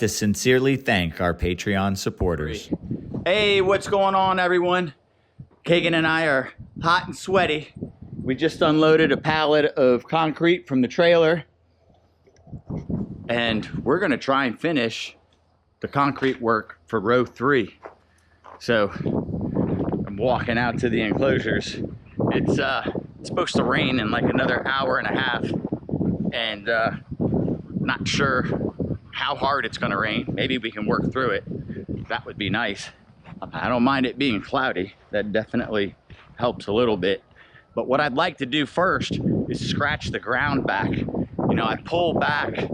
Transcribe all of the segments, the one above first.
to sincerely thank our Patreon supporters. Hey, what's going on, everyone? Kagan and I are hot and sweaty. We just unloaded a pallet of concrete from the trailer, and we're gonna try and finish the concrete work for row 3. So I'm walking out to the enclosures. It's supposed to rain in like another hour and a half, and not sure how hard it's gonna rain. Maybe we can work through it. That would be nice. I don't mind it being cloudy. That definitely helps a little bit. But what I'd like to do first is scratch the ground back. You know, I pull back.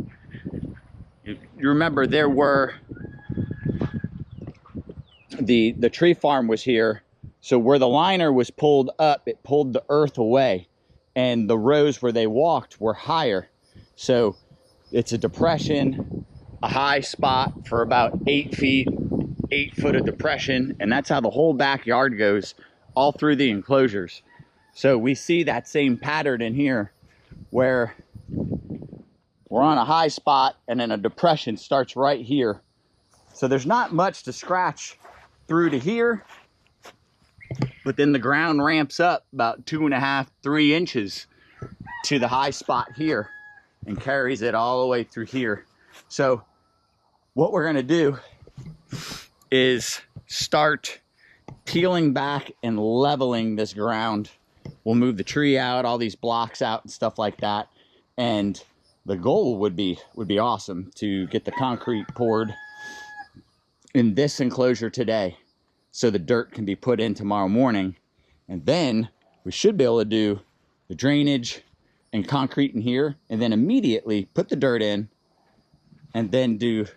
You remember there were, the tree farm was here. So where the liner was pulled up, it pulled the earth away. And the rows where they walked were higher. So it's a depression, a high spot for about 8 feet, 8 foot of depression. And that's how the whole backyard goes all through the enclosures. So we see that same pattern in here where we're on a high spot and then a depression starts right here. So there's not much to scratch through to here, but then the ground ramps up about 2.5, 3 inches to the high spot here and carries it all the way through here. So what we're gonna do is start peeling back and leveling this ground. We'll move the tree out, all these blocks out and stuff like that. And the goal would be awesome to get the concrete poured in this enclosure today so the dirt can be put in tomorrow morning. And then we should be able to do the drainage and concrete in here, and then immediately put the dirt in, and then do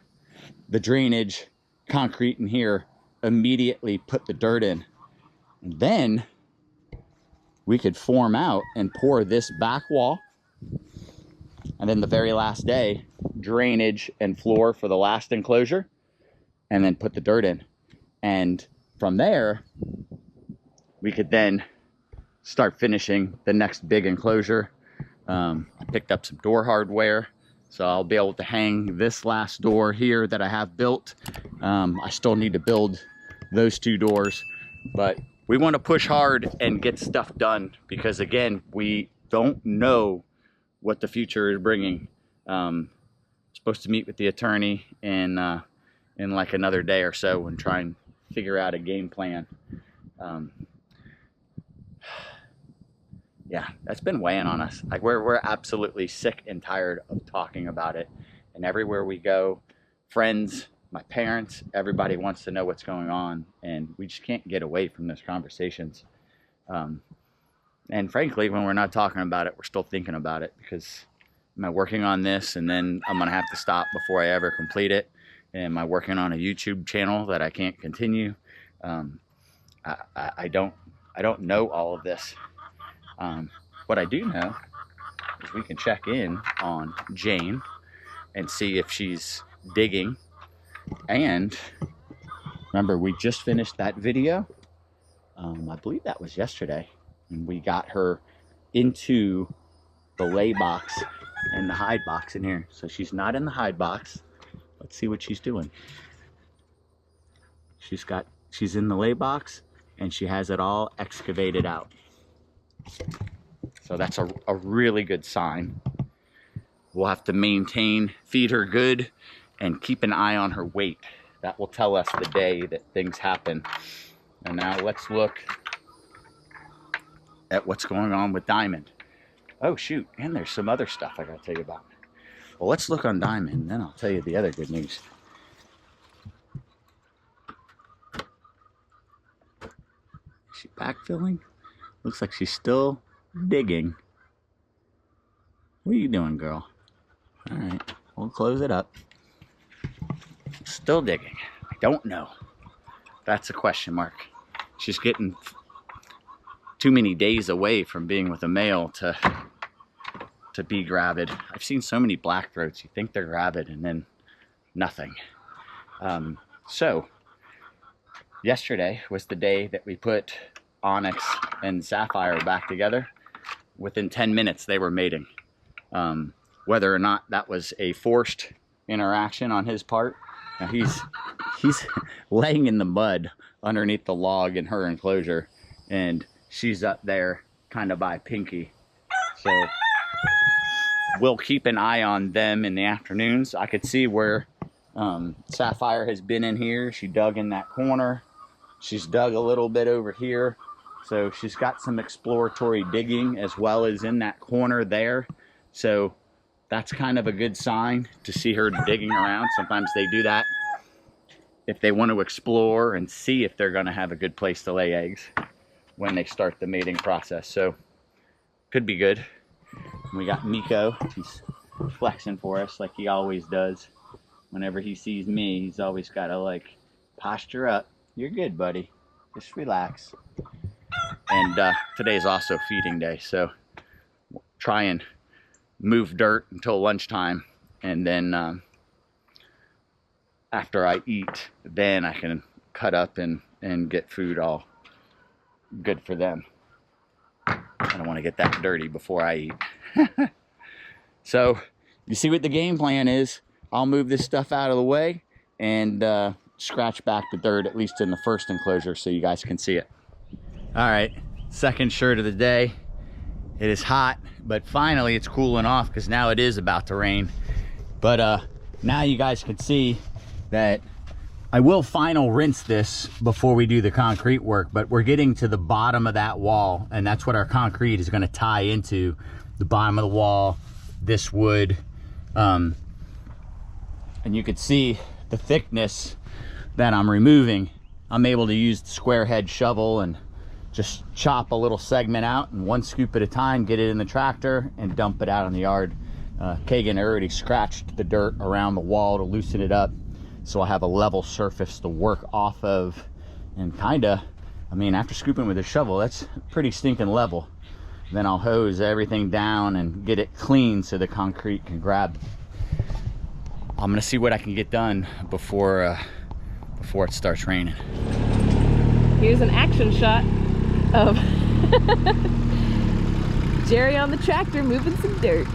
the drainage, concrete in here, immediately put the dirt in. And then we could form out and pour this back wall, and then the very last day, drainage and floor for the last enclosure, and then put the dirt in. And from there, we could then start finishing the next big enclosure. I picked up some door hardware, so I'll be able to hang this last door here that I have built. I still need to build those 2 doors, but we want to push hard and get stuff done because, again, we don't know what the future is bringing. I'm supposed to meet with the attorney in like another day or so and try and figure out a game plan. Yeah, that's been weighing on us. Like we're absolutely sick and tired of talking about it. And everywhere we go, friends, my parents, everybody wants to know what's going on, and we just can't get away from those conversations. And frankly, when we're not talking about it, we're still thinking about it because am I working on this and then I'm gonna have to stop before I ever complete it? Am I working on a YouTube channel that I can't continue? I don't know all of this. What I do know is we can check in on Jane and see if she's digging. And remember, we just finished that video. I believe that was yesterday. And we got her into the lay box and the hide box in here. So she's not in the hide box. Let's see what she's doing. She's in the lay box and she has it all excavated out. So that's a really good sign. We'll have to feed her good, and keep an eye on her weight. That will tell us the day that things happen. And now let's look at what's going on with Diamond. Oh shoot, and there's some other stuff I gotta tell you about. Well, let's look on Diamond, and then I'll tell you the other good news. Is she backfilling? Looks like she's still digging. What are you doing, girl? All right, we'll close it up. Still digging. I don't know. That's a question mark. She's getting too many days away from being with a male to be gravid. I've seen so many black throats. You think they're gravid and then nothing. So yesterday was the day that we put Onyx and Sapphire back together. Within 10 minutes they were mating. Whether or not that was a forced interaction on his part. Now he's laying in the mud underneath the log in her enclosure, and she's up there kind of by Pinky. So we'll keep an eye on them in the afternoons. I could see where Sapphire has been in here. She dug in that corner. She's dug a little bit over here. So she's got some exploratory digging as well as in that corner there. So that's kind of a good sign to see her digging around. Sometimes they do that if they want to explore and see if they're going to have a good place to lay eggs when they start the mating process. So could be good. We got Miko. He's flexing for us like he always does. Whenever he sees me, he's always got to like posture up. You're good, buddy. Just relax. And today's also feeding day, so we'll try and move dirt until lunchtime, and then after I eat, then I can cut up and get food all good for them. I don't want to get that dirty before I eat. So you see what the game plan is. I'll move this stuff out of the way and scratch back the dirt, at least in the first enclosure, so you guys can see it. All right, second shirt of the day. It is hot, but finally it's cooling off because now it is about to rain. But now you guys can see that I will final rinse this before we do the concrete work, but we're getting to the bottom of that wall, and that's what our concrete is going to tie into, the bottom of the wall, this wood. And you can see the thickness that I'm removing. I'm able to use the square head shovel and just chop a little segment out, and one scoop at a time, get it in the tractor and dump it out in the yard. Kagan already scratched the dirt around the wall to loosen it up, so I'll have a level surface to work off of. And kinda, I mean, after scooping with a shovel, that's pretty stinking level. Then I'll hose everything down and get it clean so the concrete can grab. I'm gonna see what I can get done before it starts raining. Here's an action shot of Jerry on the tractor moving some dirt.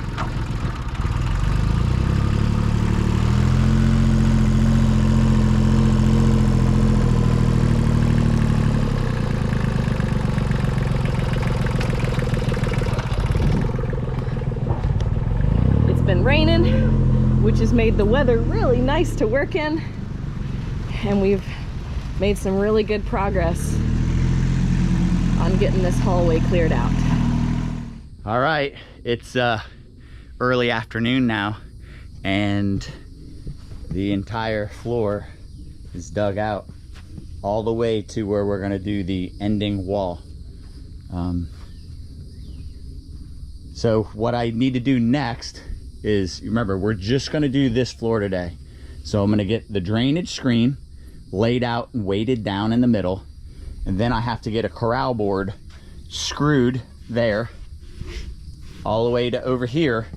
It's been raining, which has made the weather really nice to work in, and we've made some really good progress on getting this hallway cleared out. All right, it's early afternoon now, and the entire floor is dug out all the way to where we're gonna do the ending wall. So what I need to do next is, remember, we're just gonna do this floor today. So I'm gonna get the drainage screen laid out and weighted down in the middle, and then I have to get a corral board screwed there all the way to over here,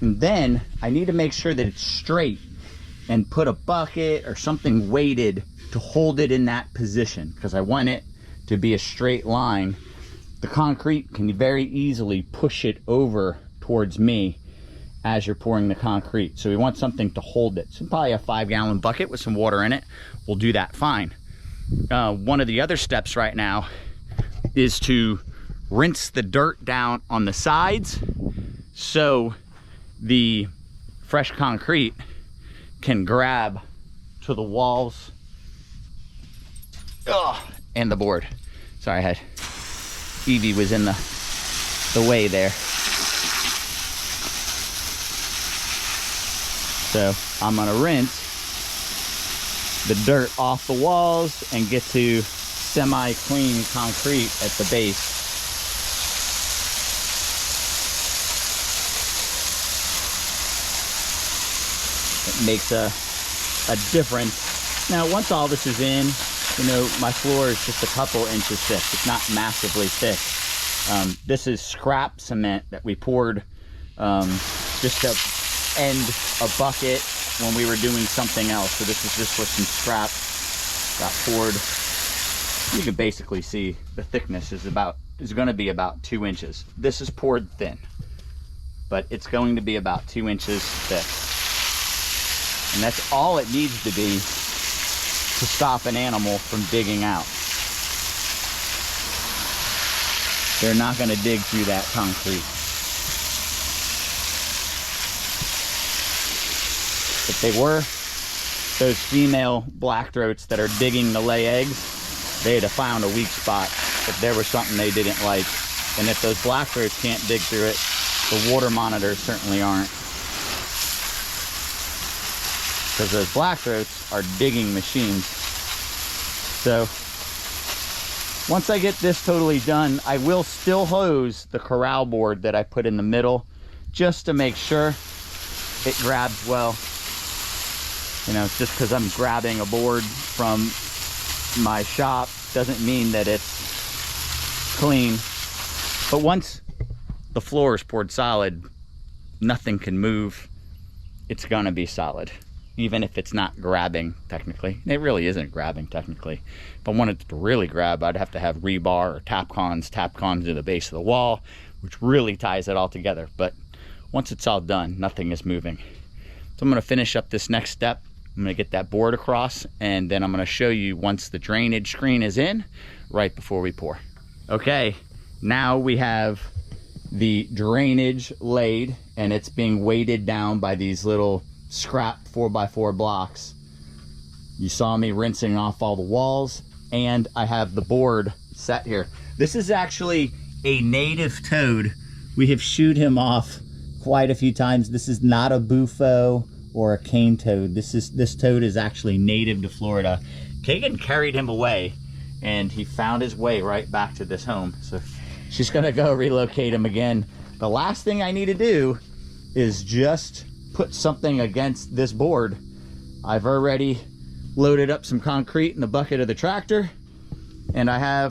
and then I need to make sure that it's straight and put a bucket or something weighted to hold it in that position, because I want it to be a straight line. The concrete can very easily push it over towards me as you're pouring the concrete, so we want something to hold it. So probably a 5-gallon bucket with some water in it will do that fine. One of the other steps right now is to rinse the dirt down on the sides so the fresh concrete can grab to the walls and the board. Sorry, I had Evie was in the way there. So I'm gonna rinse the dirt off the walls and get to semi-clean concrete at the base. It makes a difference. Now, once all this is in, you know, my floor is just a couple inches thick. It's not massively thick. This is scrap cement that we poured just to end a bucket when we were doing something else. So this is just with some scrap got poured. You can basically see the thickness is going to be about 2 inches. This is poured thin, but it's going to be about 2 inches thick. And that's all it needs to be to stop an animal from digging out. They're not going to dig through that concrete. If they were, those female black throats that are digging to lay eggs, they'd have found a weak spot if there was something they didn't like. And if those black throats can't dig through it, the water monitors certainly aren't. Because those black throats are digging machines. So once I get this totally done, I will still hose the corral board that I put in the middle just to make sure it grabs well. You know, just because I'm grabbing a board from my shop doesn't mean that it's clean. But once the floor is poured solid, nothing can move. It's gonna be solid, even if it's not grabbing technically. It really isn't grabbing technically. If I wanted to really grab, I'd have to have rebar or tapcons to the base of the wall, which really ties it all together. But once it's all done, nothing is moving. So I'm gonna finish up this next step. I'm gonna get that board across, and then I'm gonna show you once the drainage screen is in, right before we pour. Okay, now we have the drainage laid, and it's being weighted down by these little scrap 4x4 blocks. You saw me rinsing off all the walls, and I have the board set here. This is actually a native toad. We have shooed him off quite a few times. This is not a bufo or a cane toad. This toad is actually native to Florida. Kagan carried him away, and he found his way right back to this home. So she's gonna go relocate him again. The last thing I need to do is just put something against this board. I've already loaded up some concrete in the bucket of the tractor, and I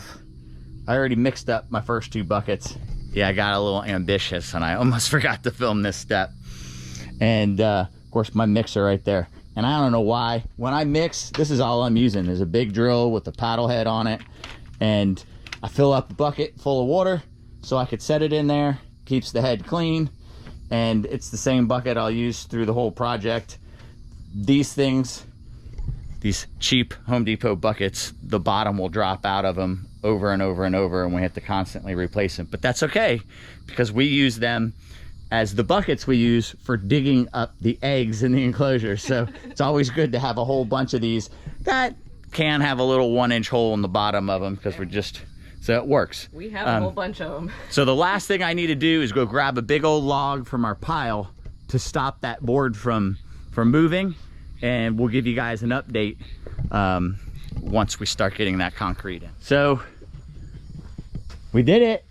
already mixed up my first 2 buckets. Yeah, I got a little ambitious and I almost forgot to film this step. And of course my mixer right there. And I don't know why, when I mix, this is all I'm using. There's a big drill with a paddle head on it, and I fill up a bucket full of water so I could set it in there, keeps the head clean, and it's the same bucket I'll use through the whole project. These things, these cheap Home Depot buckets, the bottom will drop out of them over and over and over, and we have to constantly replace them. But that's okay, because we use them as the buckets we use for digging up the eggs in the enclosure. So it's always good to have a whole bunch of these that can have a little 1-inch hole in the bottom of them, because we're just, so it works. We have a whole bunch of them. So the last thing I need to do is go grab a big old log from our pile to stop that board from moving, and we'll give you guys an update once we start getting that concrete in. So we did it.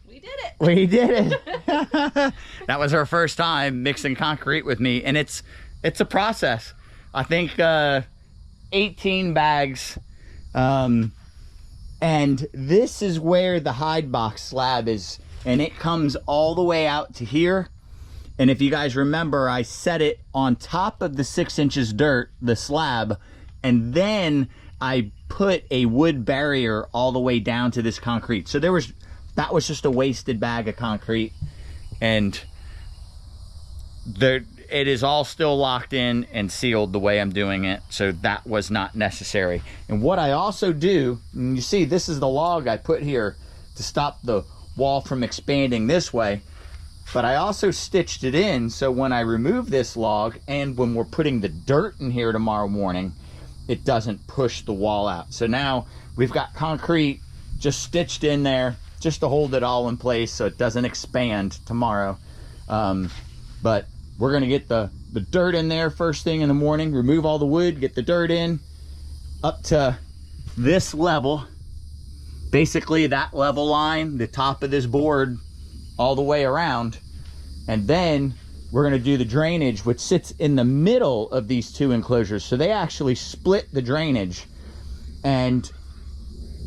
We did it. That was her first time mixing concrete with me, and it's a process. I think 18 bags, and this is where the hide box slab is, and it comes all the way out to here. And if you guys remember, I set it on top of the 6 inches dirt, the slab, and then I put a wood barrier all the way down to this concrete. So that was just a wasted bag of concrete, and it is all still locked in and sealed the way I'm doing it, so that was not necessary. And what I also do, and you see this is the log I put here to stop the wall from expanding this way, but I also stitched it in so when I remove this log and when we're putting the dirt in here tomorrow morning, it doesn't push the wall out. So now we've got concrete just stitched in there just to hold it all in place so it doesn't expand tomorrow. But we're gonna get the dirt in there first thing in the morning, remove all the wood, get the dirt in up to this level, basically that level line, the top of this board all the way around. And then we're gonna do the drainage, which sits in the middle of these 2 enclosures. So they actually split the drainage, and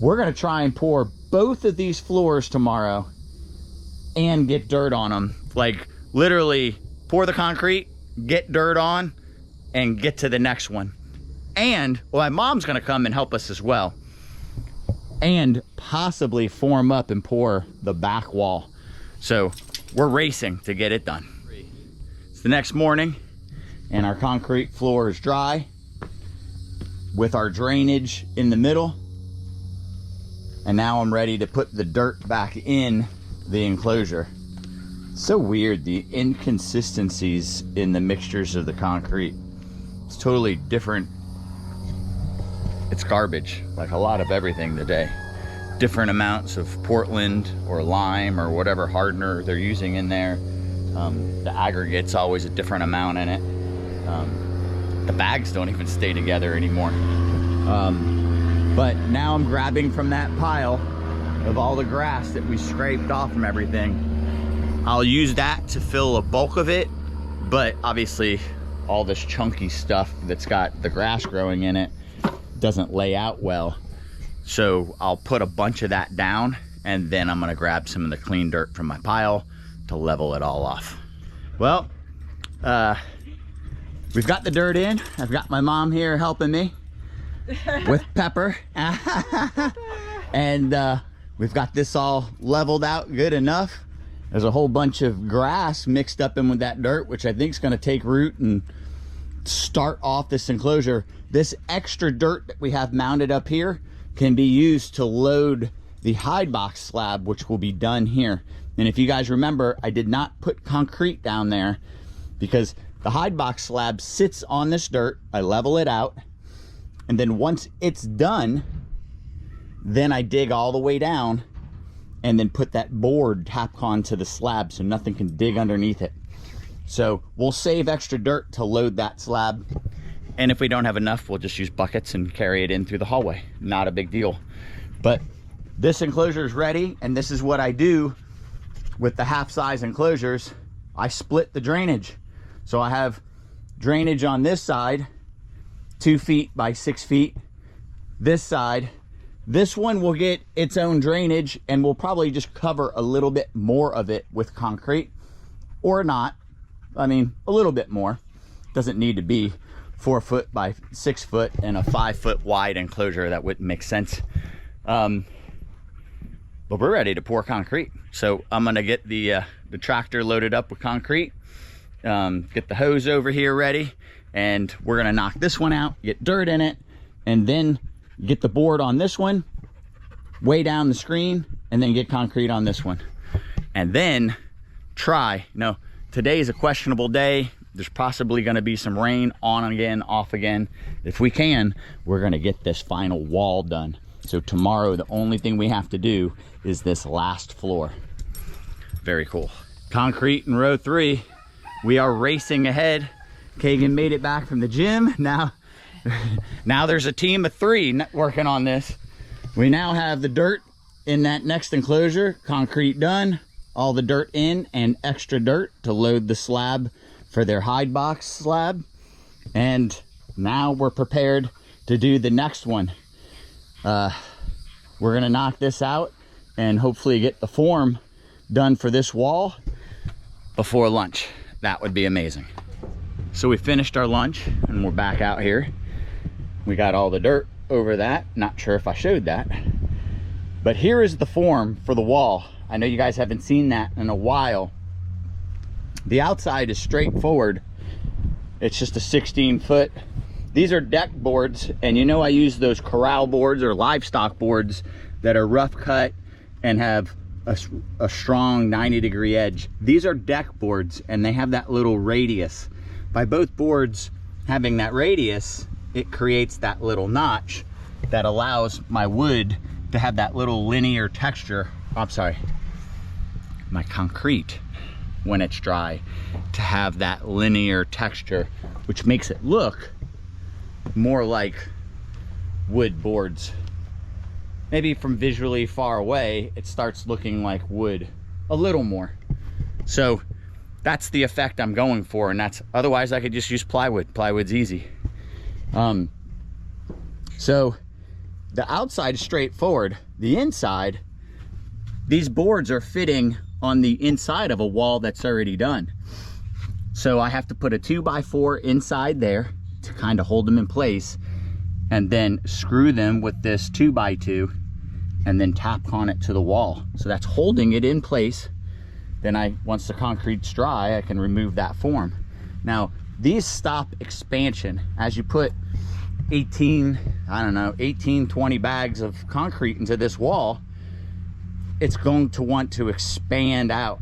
we're gonna try and pour both of these floors tomorrow and get dirt on them. Like literally pour the concrete, get dirt on, and get to the next one. And well, my mom's gonna come and help us as well, and possibly form up and pour the back wall. So we're racing to get it done. It's the next morning, and our concrete floor is dry with our drainage in the middle. And now I'm ready to put the dirt back in the enclosure. It's so weird, the inconsistencies in the mixtures of the concrete. It's totally different. It's garbage, like a lot of everything today. Different amounts of Portland or lime or whatever hardener they're using in there. The aggregate's always a different amount in it. The bags don't even stay together anymore. But now I'm grabbing from that pile of all the grass that we scraped off from everything. I'll use that to fill a bulk of it, but obviously all this chunky stuff that's got the grass growing in it doesn't lay out well. So I'll put a bunch of that down, and then I'm gonna grab some of the clean dirt from my pile to level it all off. Well, we've got the dirt in. I've got my mom here helping me with Pepper. And we've got this all leveled out good enough. There's a whole bunch of grass mixed up in with that dirt, which I think is gonna take root and start off this enclosure. This extra dirt that we have mounted up here can be used to load the hide box slab, which will be done here. And if you guys remember, I did not put concrete down there because the hide box slab sits on this dirt. I level it out, and then once it's done, then I dig all the way down and then put that board Tapcon to the slab so nothing can dig underneath it. So we'll save extra dirt to load that slab. And if we don't have enough, we'll just use buckets and carry it in through the hallway. Not a big deal. But this enclosure is ready, and this is what I do with the half-size enclosures. I split the drainage. So I have drainage on this side, 2 feet by 6 feet. This side, this one will get its own drainage, and we'll probably just cover a little bit more of it with concrete, or not. I mean, a little bit more. Doesn't need to be 4 foot by 6 foot and a 5 foot wide enclosure. That wouldn't make sense. But we're ready to pour concrete. So I'm gonna get the tractor loaded up with concrete, get the hose over here ready, and we're gonna knock this one out, get dirt in it, and then get the board on this one, way down the screen, and then get concrete on this one. And then try, today is a questionable day. There's possibly gonna be some rain, on again, off again. If we can, we're gonna get this final wall done. So tomorrow, the only thing we have to do is this last floor. Very cool. Concrete in row 3. We are racing ahead. Kagan made it back from the gym. Now there's a team of 3 working on this. We now have the dirt in that next enclosure, concrete done, all the dirt in and extra dirt to load the slab for their hide box slab. And now we're prepared to do the next one. We're gonna knock this out and hopefully get the form done for this wall before lunch. That would be amazing. So we finished our lunch and we're back out here. We got all the dirt over that. Not sure if I showed that, but here is the form for the wall. I know you guys haven't seen that in a while. The outside is straightforward. It's just a 16-foot. These are deck boards, and I use those corral boards or livestock boards that are rough cut and have a strong 90-degree edge. These are deck boards, and they have that little radius. By both boards having that radius, it creates that little notch that allows my wood to have that little linear texture. I'm sorry, my concrete, when it's dry, to have that linear texture, which makes it look more like wood boards. Maybe from visually far away, it starts looking like wood a little more. So that's the effect I'm going for, and that's, otherwise I could just use plywood. Plywood's easy. So the outside is straightforward. The inside, these boards are fitting on the inside of a wall that's already done. So I have to put a 2x4 inside there to kind of hold them in place, and then screw them with this 2x2 and then Tapcon it to the wall. So that's holding it in place. Then once the concrete's dry, I can remove that form. Now, these stop expansion. As you put 18, 20 bags of concrete into this wall, it's going to want to expand out.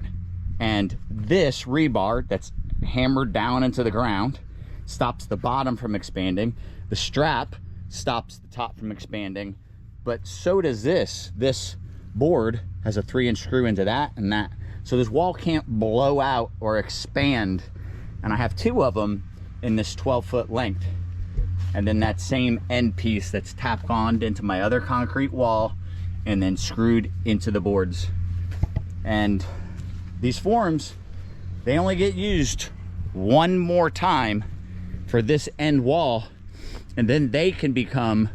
And this rebar that's hammered down into the ground stops the bottom from expanding. The strap stops the top from expanding, but so does this. This board has a 3-inch screw into that and that. So this wall can't blow out or expand. And I have 2 of them in this 12-foot length. And then that same end piece that's Tapconned into my other concrete wall and then screwed into the boards. And these forms, they only get used one more time for this end wall, and then they can become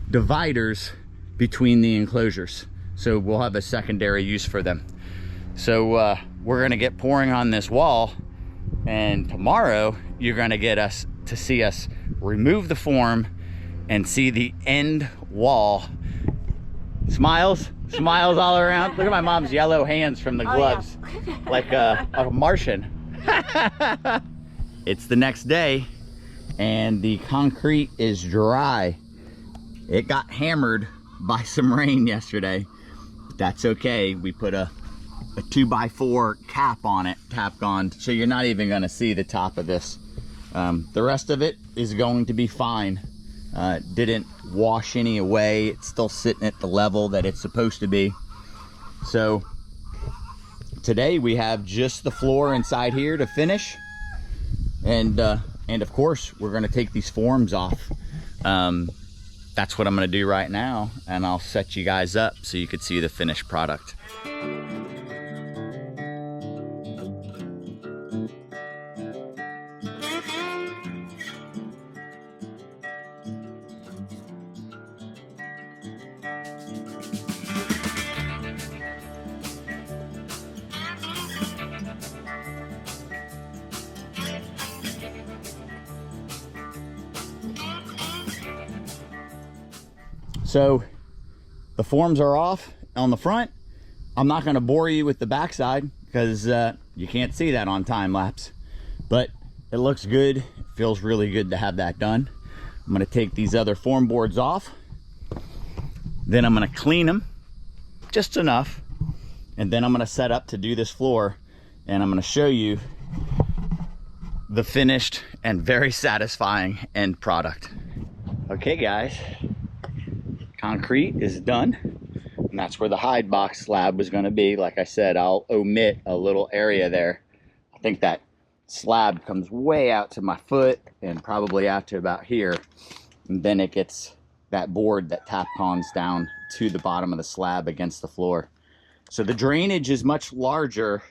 dividers between the enclosures. So we'll have a secondary use for them. So we're gonna get pouring on this wall, and tomorrow you're gonna get us to see us remove the form and see the end wall. Smiles all around. Look at my mom's yellow hands from the gloves. Oh, yeah. Like a Martian. It's the next day and the concrete is dry. It got hammered by some rain yesterday, but that's okay. We put a 2x4 cap on it, Tapconned, so you're not even gonna see the top of this. The rest of it is going to be fine. Didn't wash any away. It's still sitting at the level that it's supposed to be. So today we have just the floor inside here to finish, and of course we're going to take these forms off. That's what I'm going to do right now, and I'll set you guys up so you could see the finished product. So the forms are off on the front. I'm not going to bore you with the backside because you can't see that on time lapse, but it looks good. It feels really good to have that done. I'm going to take these other form boards off, then I'm going to clean them just enough, and then I'm going to set up to do this floor, and I'm going to show you the finished and very satisfying end product. Okay guys, concrete is done, and that's where the hide box slab was going to be. Like I said, I'll omit a little area there. I think that slab comes way out to my foot and probably out to about here, and then it gets that board that Tapconds down to the bottom of the slab against the floor. So the drainage is much larger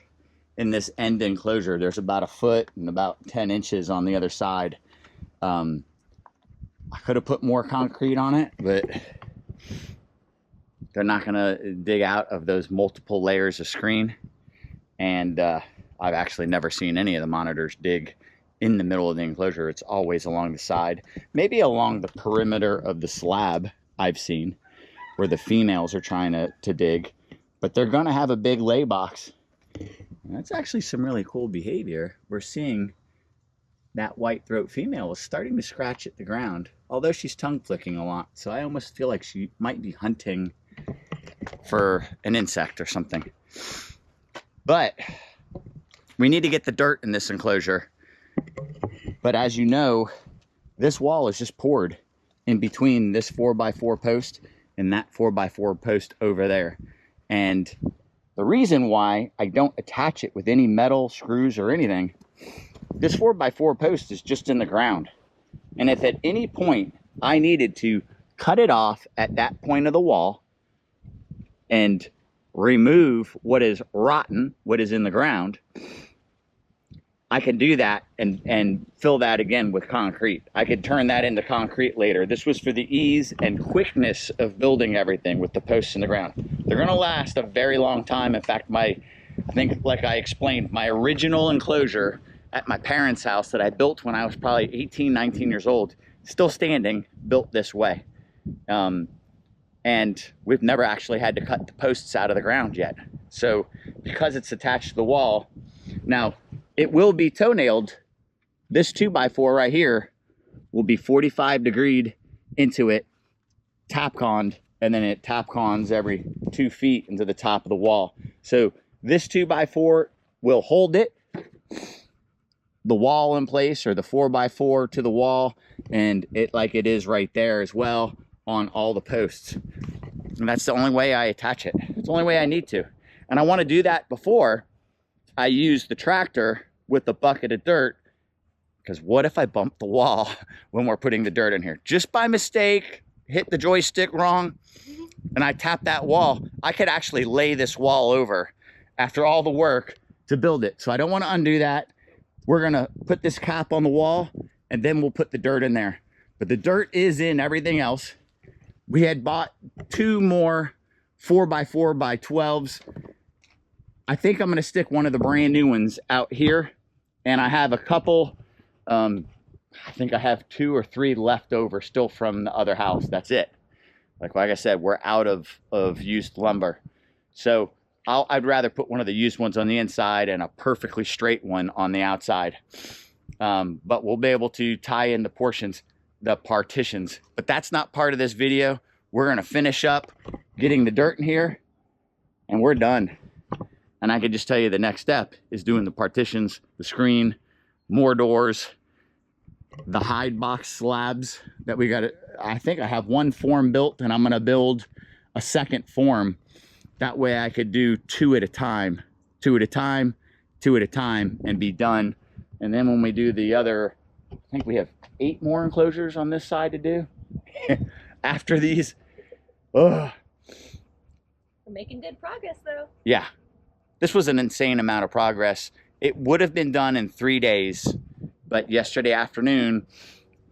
in this end enclosure. There's about a foot and about 10 inches on the other side. I could have put more concrete on it, but they're not gonna dig out of those multiple layers of screen. And I've actually never seen any of the monitors dig in the middle of the enclosure. It's always along the side, maybe along the perimeter of the slab I've seen where the females are trying to dig, but they're gonna have a big lay box. And that's actually some really cool behavior. We're seeing that white throat female is starting to scratch at the ground, although she's tongue flicking a lot. So I almost feel like she might be hunting for an insect or something. But we need to get the dirt in this enclosure. But as you know, this wall is just poured in between this 4x4 post and that 4x4 post over there. And the reason why I don't attach it with any metal screws or anything, this 4x4 post is just in the ground. And if at any point I needed to cut it off at that point of the wall and remove what is rotten, what is in the ground, I can do that and fill that again with concrete. I could turn that into concrete later. This was for the ease and quickness of building everything with the posts in the ground. They're gonna last a very long time. In fact, I think like I explained, my original enclosure at my parents' house that I built when I was probably 18, 19 years old, still standing, built this way. And we've never actually had to cut the posts out of the ground yet. So because it's attached to the wall, now it will be toenailed this 2x4 right here will be 45 degreed into it, tapconned, and then it tapcons every 2 feet into the top of the wall. So this 2x4 will hold it, the wall in place, or the 4x4 to the wall, and it like it is right there as well on all the posts. And that's the only way I attach it. It's the only way I need to. And I want to do that before I use the tractor with the bucket of dirt, because what if I bump the wall when we're putting the dirt in here? Just by mistake, hit the joystick wrong, and I tap that wall. I could actually lay this wall over after all the work to build it. So I don't want to undo that. We're gonna put this cap on the wall, and then we'll put the dirt in there. But the dirt is in everything else. We had bought 2 more 4x4x12s. I think I'm gonna stick one of the brand new ones out here, and I have a couple, I think I have 2 or 3 left over still from the other house. That's it. Like I said, we're out of used lumber. So I'd rather put one of the used ones on the inside and a perfectly straight one on the outside. But we'll be able to tie in the partitions. But that's not part of this video. We're gonna finish up getting the dirt in here, and we're done. And I can just tell you the next step is doing the partitions, the screen, more doors, the hide box slabs that we got. I think I have 1 form built, and I'm gonna build a second form. That way I could do 2 at a time, 2 at a time, 2 at a time, and be done. And then when we do the other, I think we have 8 more enclosures on this side to do after these. Ugh. We're making good progress though. Yeah, this was an insane amount of progress. It would have been done in 3 days, but yesterday afternoon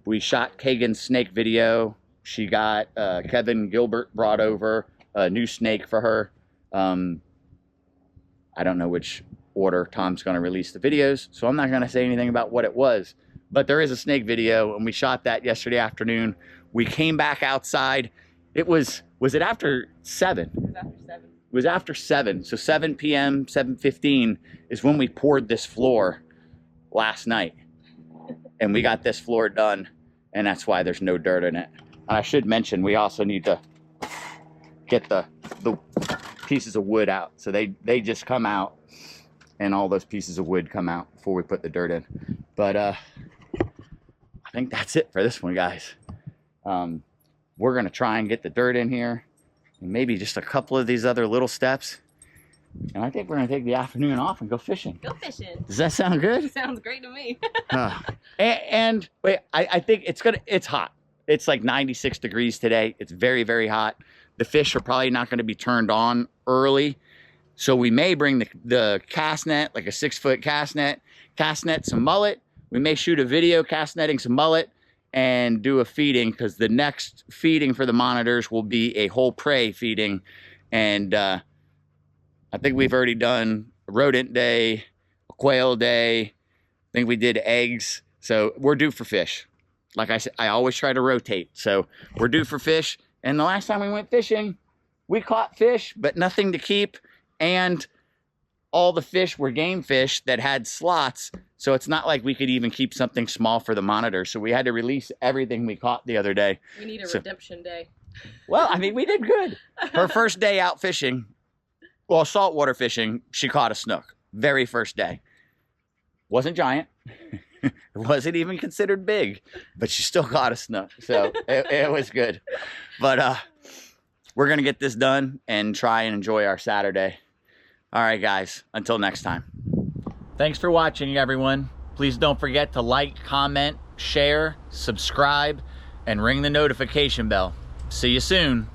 we shot Kagan's snake video. She got Kevin Gilbert brought over a new snake for her. I don't know which order Tom's going to release the videos, so I'm not going to say anything about what it was, but there is a snake video, and we shot that yesterday afternoon. We came back outside. It was it after 7? It was after 7. It was after 7. So 7 p.m., 7:15 is when we poured this floor last night. And we got this floor done, and that's why there's no dirt in it. And I should mention, we also need to get the pieces of wood out. So they just come out, and all those pieces of wood come out before we put the dirt in. But I think that's it for this one, guys. We're gonna try and get the dirt in here, and maybe just a couple of these other little steps. And I think we're gonna take the afternoon off and go fishing. Go fishing. Does that sound good? Sounds great to me. And wait, I think it's hot. It's like 96 degrees today. It's very, very hot. The fish are probably not gonna be turned on early. So we may bring the cast net, like a 6-foot cast net, some mullet. We may shoot a video cast netting some mullet and do a feeding, because the next feeding for the monitors will be a whole prey feeding. And I think we've already done a rodent day, a quail day. I think we did eggs. So we're due for fish. Like I said, I always try to rotate. So we're due for fish. And the last time we went fishing, we caught fish, but nothing to keep. And all the fish were game fish that had slots. So it's not like we could even keep something small for the monitor. So we had to release everything we caught the other day. We need a redemption day. Well, I mean, we did good. Her first day out fishing, well, saltwater fishing, she caught a snook. Very first day. Wasn't giant. It wasn't even considered big, but she still caught a snook. So it was good. But we're going to get this done and try and enjoy our Saturday. All right, guys, until next time. Thanks for watching, everyone. Please don't forget to like, comment, share, subscribe, and ring the notification bell. See you soon.